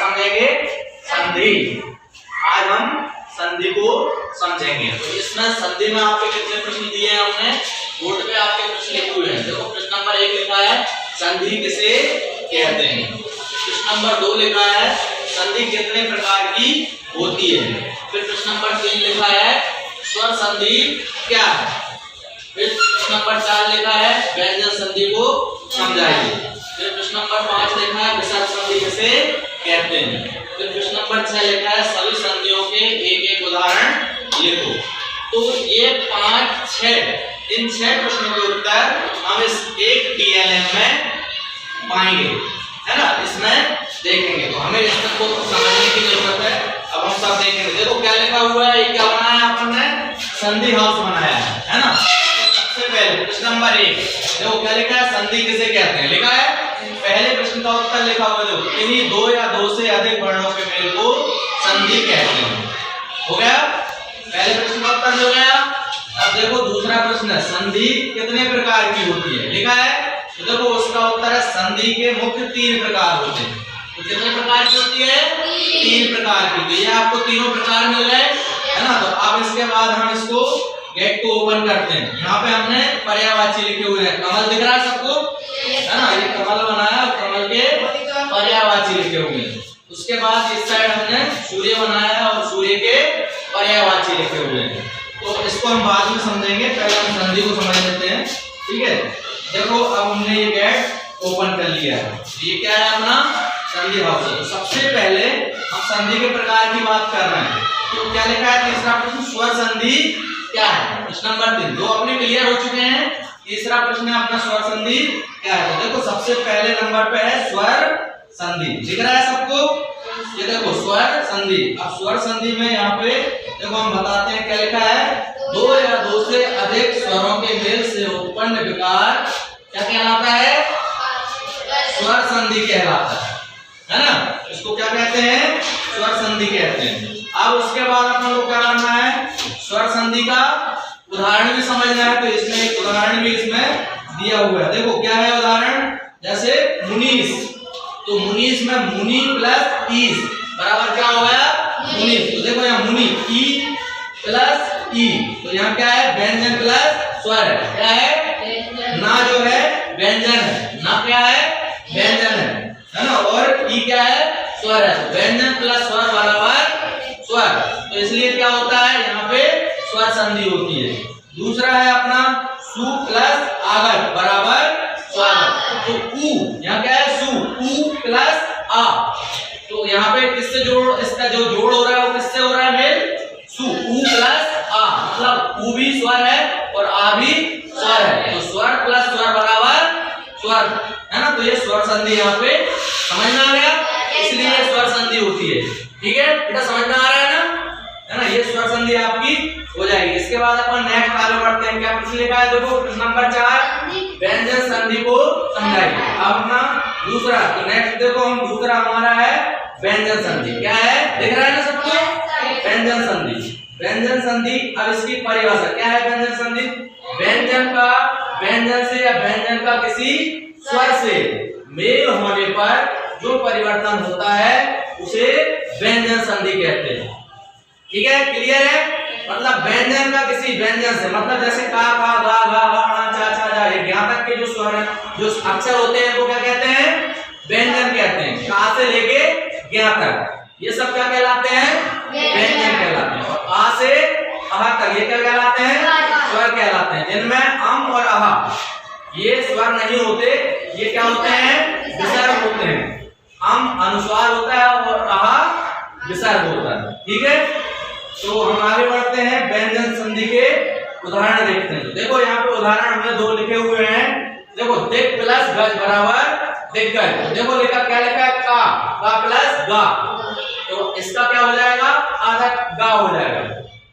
समझेंगे? संधि। आज हम संधि को समझेंगे। तो इसमें संधि में आपके कितने प्रश्न दिए हैं हमने? बोर्ड पे आपके प्रश्न लिखे हुए हैं। देखो प्रश्न नंबर 1 लिखा है संधि किसे कहते हैं। प्रश्न नंबर 2 लिखा है संधि कितने प्रकार की होती है। फिर प्रश्न नंबर 3 लिखा है स्वर संधि क्या है। फिर प्रश्न नंबर 4 लिखा है व्यंजन संधि को समझाइए। फिर प्रश्न नंबर 5 लिखा है विसर्ग संधि किसे कहते हैं। फिर प्रश्न नंबर 6 लिखा है सभी संधियों के एक एक उदाहरण लिखो। तो ये 5, 6 इन 6 प्रश्नों के उत्तर हम इस एक टीएलएम में पाएंगे, है ना। इसमें देखेंगे तो हमें इस तक को समझने की जरूरत है। अब हम सब देखेंगे। देखो क्या लिखा हुआ है, ये क्या बनाया है अपन ने? संधि हाउस बनाया है ना। सबसे पहले प्रश्न नंबर 1 देखो क्या लिखा है, संधि किसे कहते हैं लिखा है। पहले प्रश्न का उत्तर लिखा हुआ है देखो, किन्हीं 2 या 2 से अधिक वर्णों के मेल को संधि कहते हैं। हो गया पहले प्रश्न का उत्तर हो गया। अब देखो दूसरा प्रश्न है संधि कितने प्रकार की होती है लिखा है। तो देखो उसका उत्तर है संधि के मुख्य 3 प्रकार होते हैं। तो कितने प्रकार की होती है? 3 प्रकार की। तो ये आपको तीनों प्रकार मिल गए, है ना। तो अब इसके बाद हम इसको गेट को ओपन करते हैं। यहाँ पे हमने पर्यायवाची लिखे हुए हैं। कमल दिख रहा है सबको, है ना। ये कमल बनाया, कमल के पर्यायवाची लिखे हुए हैं। उसके बाद इस साइड हमने सूर्य बनाया और सूर्य के पर्यायवाची लिखे हुए हैं। तो इसको हम बाद में समझेंगे, पहले हम संधि को समझ लेते हैं, ठीक है। देखो अब हमने ये गेट ओपन कर लिया है। ये क्या है अपना संधि हाउस। तो सबसे पहले हम संधि के प्रकार की बात कर रहे हैं। तो क्या लिखा है तीसरा प्रश्न, स्वर संधि क्या है। प्रश्न नंबर 3 दो अपने क्लियर हो चुके हैं। तीसरा प्रश्न है अपना स्वर संधि क्या है। तो देखो सबसे पहले नंबर पे है स्वर संधि, दिख रहा है सबको। ये देखो स्वर संधि। अब स्वर संधि में यहाँ पे देखो हम बताते हैं क्या लिखा है, 2 या 2 से अधिक स्वरों के मेल से उत्पन्न विकार क्या कहलाता है? स्वर संधि कहलाता है ना। इसको क्या कहते हैं? स्वर संधि कहते हैं। अब उसके बाद अपन को क्या करना है, स्वर संधि का उदाहरण भी समझना है। तो इसमें एक उदाहरण भी इसमें दिया हुआ है। देखो क्या है उदाहरण, जैसे मुनीस। तो मुनीस में मुनि प्लस ईस बराबर क्या हो गया? मुनीस। तो देखो यहाँ मुनि ई प्लस ई, तो यहाँ क्या है? व्यंजन प्लस स्वर है। क्या है? ना जो है व्यंजन है, ना क्या है? व्यंजन है ना। और ई क्या है? स्वर है। व्यंजन प्लस स्वर बराबर स्वर। तो इसलिए क्या होता है यहाँ पे स्वर संधि होती है। दूसरा है अपना सु प्लस आगत बराबर स्वागत। तो उ यहाँ क्या है? सु उ प्लस आ। तो यहाँ पे किससे जोड़, इसका जो जोड़ हो रहा है वो किससे हो रहा है? मेल सु उ प्लस आ, मतलब उ भी स्वर है और आ भी स्वर है। तो स्वर प्लस स्वर बराबर स्वर, है ना। तो ये स्वर संधि यहाँ पे समझ में आ गया, इसलिए ये स्वर संधि होती है। ठीक है बेटा, समझ में आ रहा है ना, ये स्वर संधि आपकी हो जाएगी। इसके बाद अपन नेक्स्ट आगे बढ़ते हैं। क्या प्रश्न लिखा है देखो, प्रश्न नंबर 4 व्यंजन संधि को समझाइए। अब अपना दूसरा, तो नेक्स्ट देखो हम दूसरा हमारा है व्यंजन संधि। क्या है दिख रहा है ना सबको? व्यंजन संधि। व्यंजन संधि, अब इसकी परिभाषा क्या है? व्यंजन संधि व्यंजन का, व्यंजन से या व्यंजन का किसी स्वर से मेल होने पर जो परिवर्तन होता है उसे व्यंजन संधि कहते हैं। ठीक है, क्लियर है। मतलब व्यंजन का किसी व्यंजन से, मतलब जैसे का, गा, घा, गा, चा, छा, जा, ये यहाँ तक के जो स्वर है, जो अक्षर होते हैं वो क्या कहते हैं? व्यंजन कहते हैं। का से लेके ज्ञा तक ये सब क्या कहलाते हैं? व्यंजन कहलाते हैं। और आ से अहा तक ये क्या कहलाते हैं? स्वर कहलाते हैं। जिनमें अम और अहा ये स्वर नहीं होते, ये क्या होते हैं? विसर्ग होते हैं। अम अनुस्वार होता है और अहा विसर्ग होता है। ठीक है, तो हम आगे बढ़ते हैं, व्यंजन संधि के उदाहरण देखते हैं। देखो यहाँ पे उदाहरण हमने 2 लिखे हुए हैं। देखो दिक प्लस गज बराबर दिग्गज। देखो लिखा क्या लिखा है? का प्लस गा। तो इसका क्या हो जाएगा? आधा गा हो जाएगा,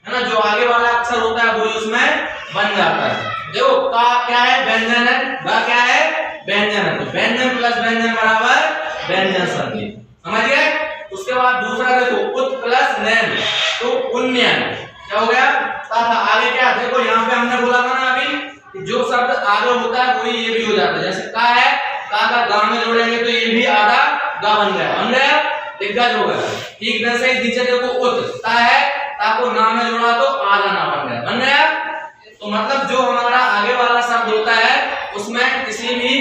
है ना। जो आगे वाला अक्षर होता है वो उसमें बन जाता है। देखो का क्या है? व्यंजन है। गा क्या है? व्यंजन है। तो व्यंजन प्लस व्यंजन बराबर व्यंजन संधि, समझ गए। उसके बाद दूसरा देखो उत प्लस नैन, तो उन्नयन क्या हो गया? तथा आगे क्या? देखो यहाँ पे हमने बोला था ना अभी कि जो शब्द आगे होता है वही ये भी हो जाता है। जैसे का है, का गा में जोड़ेंगे तो ये भी आधा गा बन गया, दिग्गज हो गया। ठीक वैसे ही नीचे देखो उत ता है, ता को ना में जोड़ा तो आधा ना बन गया, बन गया। तो मतलब जो हमारा आगे वाला शब्द होता है उसमें किसी भी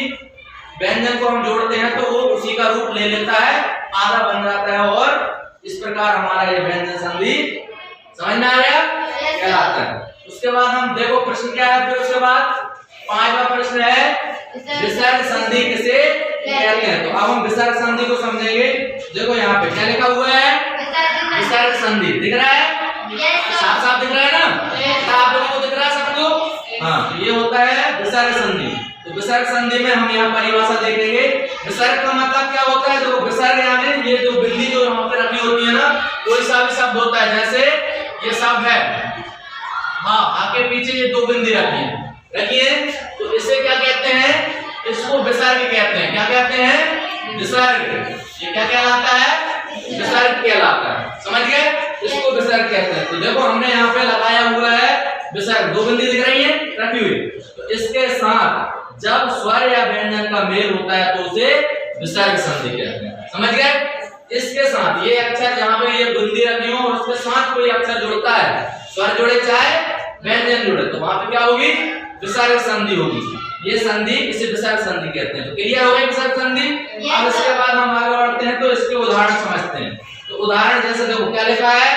व्यंजन को हम जोड़ते हैं तो वो उसी का रूप ले लेता है, आधा बन जाता है, और इस प्रकार हमारा ये व्यंजन संधि समझ में आ गया कहलाता है। उसके बाद हम देखो प्रश्न क्या है, फिर उसके बाद 5वां प्रश्न है विसर्ग संधि किसे कहते हैं। तो अब हम विसर्ग संधि को समझेंगे। देखो यहाँ पे क्या लिखा हुआ है, विसर्ग संधि दिख रहा है, साफ साफ दिख रहा है ना, आप लोगों को दिख रहा है सबको? हाँ, तो ये होता है विसर्ग संधि। तो विसर्ग संधि में हम यहाँ परिभाषा देखेंगे। विसर्ग का मतलब क्या होता है, देखो विसर्ग यानी ये जो बिंदी जो यहाँ पे रखी होती है ना, कोई सा भी शब्द होता है, जैसे ये शब्द है, हाँ आगे पीछे ये दो बिंदी रखिए, तो इसे क्या कहते हैं, इसको विसर्ग कहते हैं। क्या कहते हैं? विसर्ग। ये क्या कहलाता है? विसर्ग कहलाता है, समझ गए? इसको विसर्ग कहते हैं। तो देखो हमने यहाँ पे लगाया हुआ है विसर्ग, दो बिंदी दिख रही है रखी हुई, तो इसके साथ जब स्वर या व्यंजन का मेल होता है तो उसे विसर्ग संधि कहते हैं, समझ गए? इसके साथ ये अक्षर जहाँ पे ये बिंदी रखी हो और उसके साथ कोई अक्षर जुड़ता है, स्वर जुड़े चाहे व्यंजन जुड़े, तो वहां पे क्या होगी? विसर्ग संधि होगी। ये संधि इसे विसर्ग संधि कहते हैं। तो क्लियर हो गई विसर्ग संधि। अब इसके बाद हम आगे बढ़ते हैं तो इसके उदाहरण समझते हैं। तो उदाहरण जैसे देखो क्या लिखा है,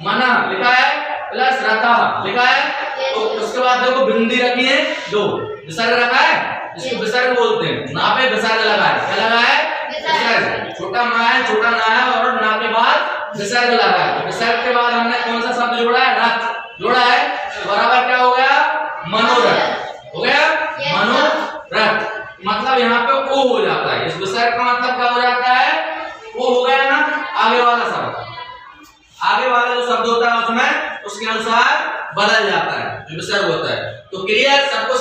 मना लिखा है प्लस रथा लिखा है, तो उसके बाद देखो बिंदी रखी है दो, विसर्ग रखा है, इसको विसर्ग बोलते हैं। ना पे विसर्ग लगा है, क्या लगा है? विसर्ग। छोटा मा है, छोटा ना है, और ना के बाद विसर्ग लगा है। तो विसर्ग के बाद हमने कौन सा शब्द जोड़ा है? रथ जोड़ा है, तो बराबर क्या हो गया? मनोरथ हो गया। मनोरथ मतलब यहाँ पे ओ हो जाता है, इस विसर्ग का मतलब क्या हो जाता है? ओ हो गया ना। आगे वाला शब्द, आगे वाला जो शब्द होता है उसमें उसके अनुसार बदल जाता है, जो विसर्ग होता है। तो क्लियर, सबको